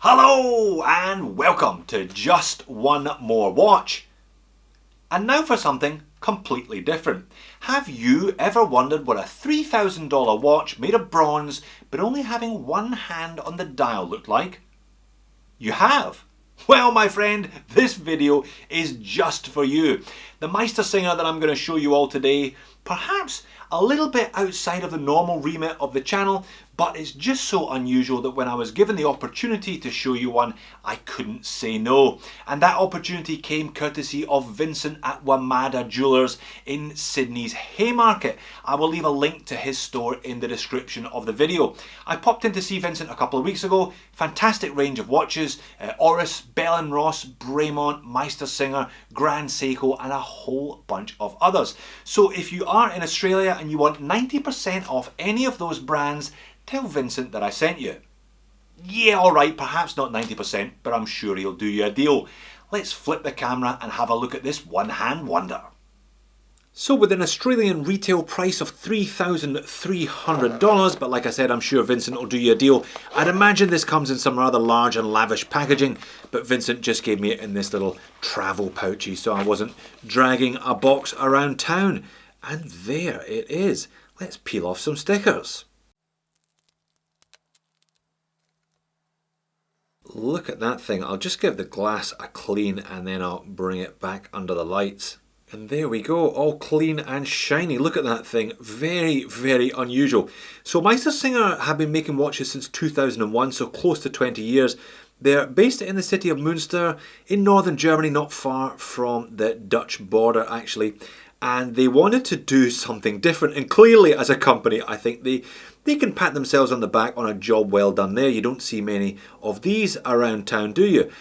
Hello and welcome to Just One More Watch. And now for something completely different. Have you ever wondered what a $3,000 watch made of bronze but only having one hand on the dial looked like? You have? Well, my friend, this video is just for you. The Meistersinger that I'm going to show you all today, perhaps a little bit outside of the normal remit of the channel, but it's just so unusual that when I was given the opportunity to show you one, I couldn't say no. And that opportunity came courtesy of Vincent at WAMADA Jewelers in Sydney's Haymarket. I will leave a link to his store in the description of the video. I popped in to see Vincent a couple of weeks ago. Fantastic range of watches, Oris, Bell & Ross, Bremont, Meistersinger, Grand Seiko and a whole bunch of others. So if you are in Australia and you want 90% off any of those brands, tell Vincent that I sent you. Yeah, alright, perhaps not 90%, but I'm sure he'll do you a deal. Let's flip the camera and have a look at this one-hand wonder. So with an Australian retail price of $3,300, but like I said, I'm sure Vincent will do you a deal. I'd imagine this comes in some rather large and lavish packaging, but Vincent just gave me it in this little travel pouchy, so I wasn't dragging a box around town. And there it is. Let's peel off some stickers. Look at that thing. I'll just give the glass a clean and then I'll bring it back under the lights. And there we go, all clean and shiny. Look at that thing. Very, very unusual. So Meistersinger have been making watches since 2001, so close to 20 years. They're based in the city of Münster in northern Germany, not far from the Dutch border actually. And they wanted to do something different. And clearly as a company, I think they can pat themselves on the back on a job well done there. You don't see many of these around town, do you?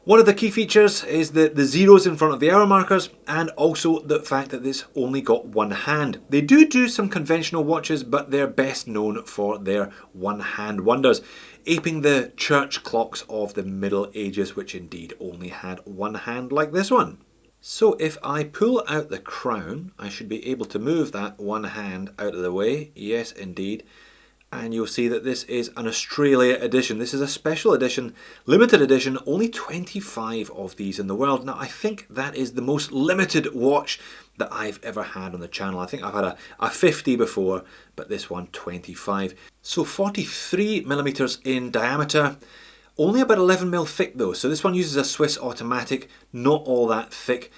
One of the key features is the zeros in front of the hour markers and also the fact that this only got one hand. They do some conventional watches, but they're best known for their one-hand wonders, aping the church clocks of the Middle Ages, which indeed only had one hand like this one. So if I pull out the crown, I should be able to move that one hand out of the way. Yes, indeed. And you'll see that this is an Australia edition. This is a special edition, limited edition, only 25 of these in the world. Now, I think that is the most limited watch that I've ever had on the channel. I think I've had a 50 before, but this one 25. So 43 millimeters in diameter. Only about 11mm thick though, so this one uses a Swiss automatic, not all that thick.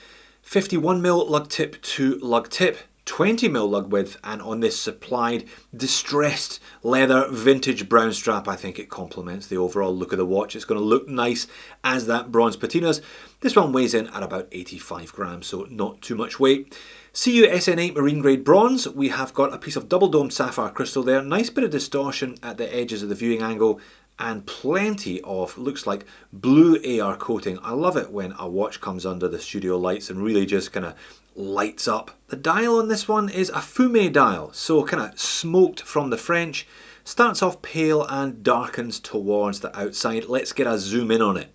51mm lug tip to lug tip, 20mm lug width, and on this supplied distressed leather vintage brown strap, I think it complements the overall look of the watch. It's going to look nice as that bronze patinas. This one weighs in at about 85 grams, so not too much weight. CU SN8 marine grade bronze. We have got a piece of double domed sapphire crystal there, nice bit of distortion at the edges of the viewing angle, and plenty of, looks like, blue AR coating. I love it when a watch comes under the studio lights and really just kind of lights up. The dial on this one is a fumé dial, so kind of smoked from the French. Starts off pale and darkens towards the outside. Let's get a zoom in on it.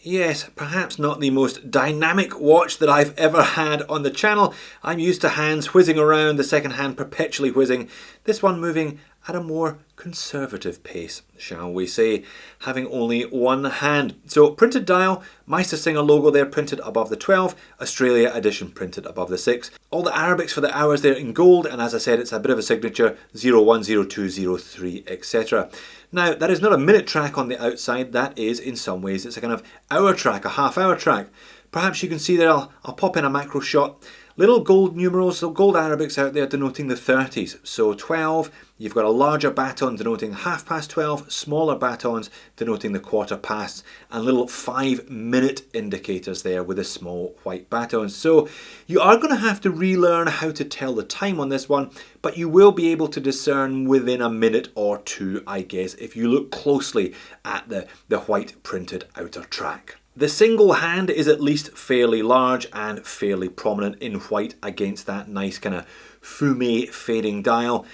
Yes, perhaps not the most dynamic watch that I've ever had on the channel. I'm used to hands whizzing around, the second hand perpetually whizzing. This one moving at a more conservative pace, shall we say, having only one hand. So printed dial, Meistersinger logo there printed above the 12, Australia edition printed above the 6. All the Arabics for the hours there in gold, and as I said, it's a bit of a signature, 01, 02, 03, etc. Now, that is not a minute track on the outside, that is, in some ways, it's a kind of hour track, a half-hour track. Perhaps you can see there, I'll pop in a macro shot. Little gold numerals, so gold Arabics out there denoting the 30s. So 12, you've got a larger baton denoting 12:30, smaller batons denoting the quarter past, and little 5-minute indicators there with the small white batons. So you are going to have to relearn how to tell the time on this one, but you will be able to discern within a minute or two, I guess, if you look closely at the white printed outer track. The single hand is at least fairly large and fairly prominent in white against that nice kind of fumé fading dial.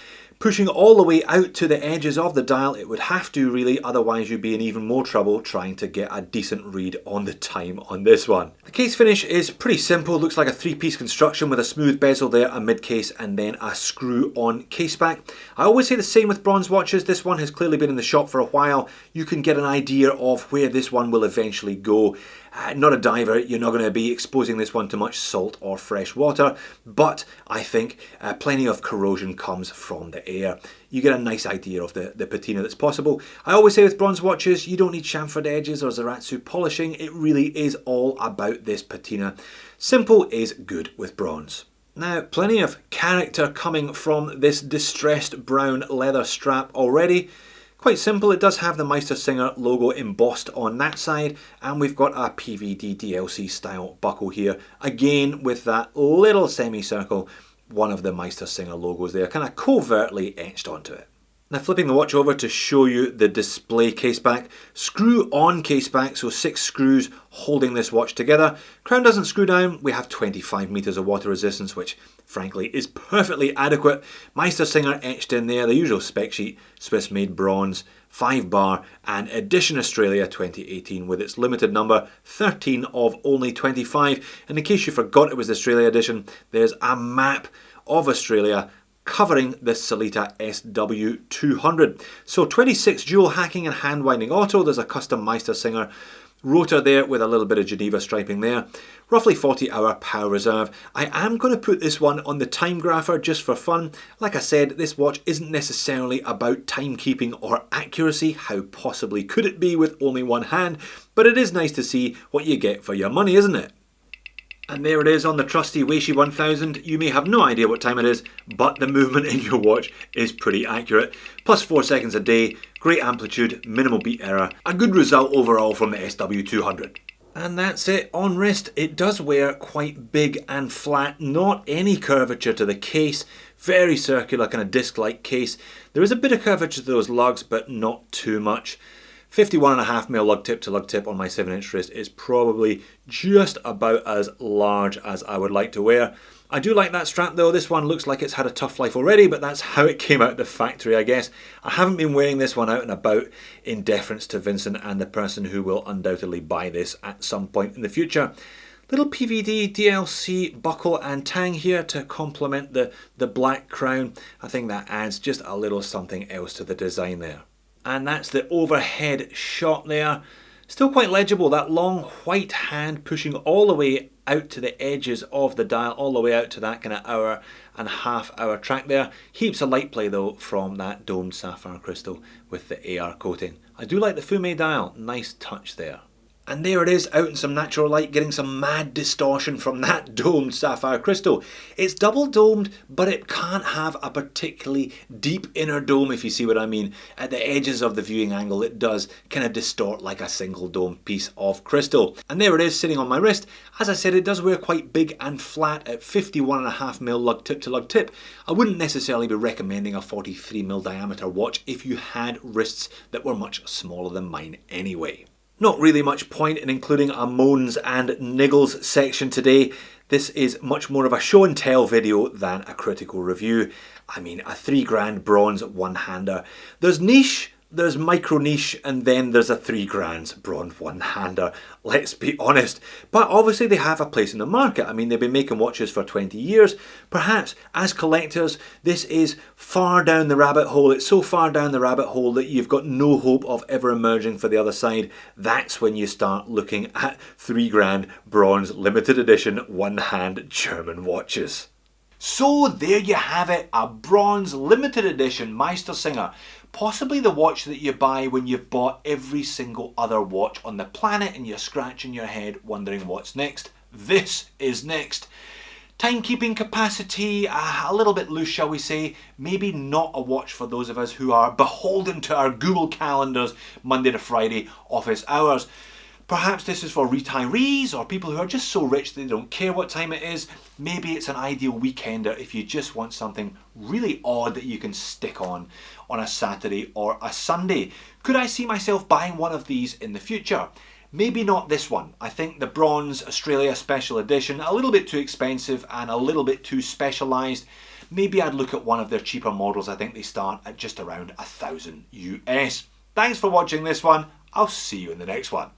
pushing all the way out to the edges of the dial. It would have to really, otherwise you'd be in even more trouble trying to get a decent read on the time on this one. The case finish is pretty simple, looks like a three-piece construction with a smooth bezel there, a mid case and then a screw-on caseback. I always say the same with bronze watches. This one has clearly been in the shop for a while. You can get an idea of where this one will eventually go. Not a diver, you're not going to be exposing this one to much salt or fresh water, but I think plenty of corrosion comes from the air. You get a nice idea of the patina that's possible. I always say with bronze watches, you don't need chamfered edges or Zaratsu polishing. It really is all about this patina. Simple is good with bronze. Now, plenty of character coming from this distressed brown leather strap already. Quite simple, it does have the Meistersinger logo embossed on that side, and we've got a PVD DLC style buckle here, again with that little semicircle, one of the Meistersinger logos there, kind of covertly etched onto it. Now flipping the watch over to show you the display caseback. Screw-on caseback, so 6 screws holding this watch together. Crown doesn't screw down. We have 25 meters of water resistance, which frankly is perfectly adequate. Meistersinger etched in there, the usual spec sheet, Swiss made bronze, 5 bar, and Edition Australia 2018 with its limited number, 13 of only 25. And in case you forgot it was the Australia edition, there's a map of Australia covering the Sellita SW200. So 26 dual hacking and hand winding auto. There's a custom Meistersinger rotor there with a little bit of Geneva striping there. Roughly 40-hour power reserve. I am going to put this one on the time grapher just for fun. Like I said, this watch isn't necessarily about timekeeping or accuracy. How possibly could it be with only one hand? But it is nice to see what you get for your money, isn't it? And there it is on the trusty Weishi 1000. You may have no idea what time it is, but the movement in your watch is pretty accurate. Plus 4 seconds a day, great amplitude, minimal beat error. A good result overall from the SW200. And that's it on wrist. It does wear quite big and flat, not any curvature to the case. Very circular, kind of disc-like case. There is a bit of curvature to those lugs, but not too much. 51.5mm lug tip to lug tip on my 7-inch wrist is probably just about as large as I would like to wear. I do like that strap though. This one looks like it's had a tough life already, but that's how it came out the factory, I guess. I haven't been wearing this one out and about in deference to Vincent and the person who will undoubtedly buy this at some point in the future. Little PVD DLC buckle and tang here to complement the black crown. I think that adds just a little something else to the design there. And that's the overhead shot there. Still quite legible, that long white hand pushing all the way out to the edges of the dial, all the way out to that kind of hour-and-a-half-hour track there. Heaps of light play though from that domed sapphire crystal with the AR coating. I do like the Fume dial, nice touch there. And there it is, out in some natural light, getting some mad distortion from that domed sapphire crystal. It's double domed, but it can't have a particularly deep inner dome, if you see what I mean. At the edges of the viewing angle, it does kind of distort like a single domed piece of crystal. And there it is, sitting on my wrist. As I said, it does wear quite big and flat at 51.5mm lug tip to lug tip. I wouldn't necessarily be recommending a 43mm diameter watch if you had wrists that were much smaller than mine anyway. Not really much point in including a moans and niggles section today. This is much more of a show and tell video than a critical review. I mean, a £3 bronze one-hander. There's niche, there's micro niche, and then there's a £3 bronze one-hander. Let's be honest. But obviously they have a place in the market. I mean, they've been making watches for 20 years. Perhaps as collectors, this is far down the rabbit hole. It's so far down the rabbit hole that you've got no hope of ever emerging for the other side. That's when you start looking at £3 bronze limited edition one-hand German watches. So there you have it, a bronze limited edition Meistersinger. Possibly the watch that you buy when you've bought every single other watch on the planet and you're scratching your head wondering what's next. This is next. Timekeeping capacity, a little bit loose shall we say. Maybe not a watch for those of us who are beholden to our Google calendars Monday to Friday office hours. Perhaps this is for retirees or people who are just so rich they don't care what time it is. Maybe it's an ideal weekender if you just want something really odd that you can stick on a Saturday or a Sunday. Could I see myself buying one of these in the future? Maybe not this one. I think the Bronze Australia Special Edition, a little bit too expensive and a little bit too specialised. maybe I'd look at one of their cheaper models. I think they start at just around $1,000 US. Thanks for watching this one. I'll see you in the next one.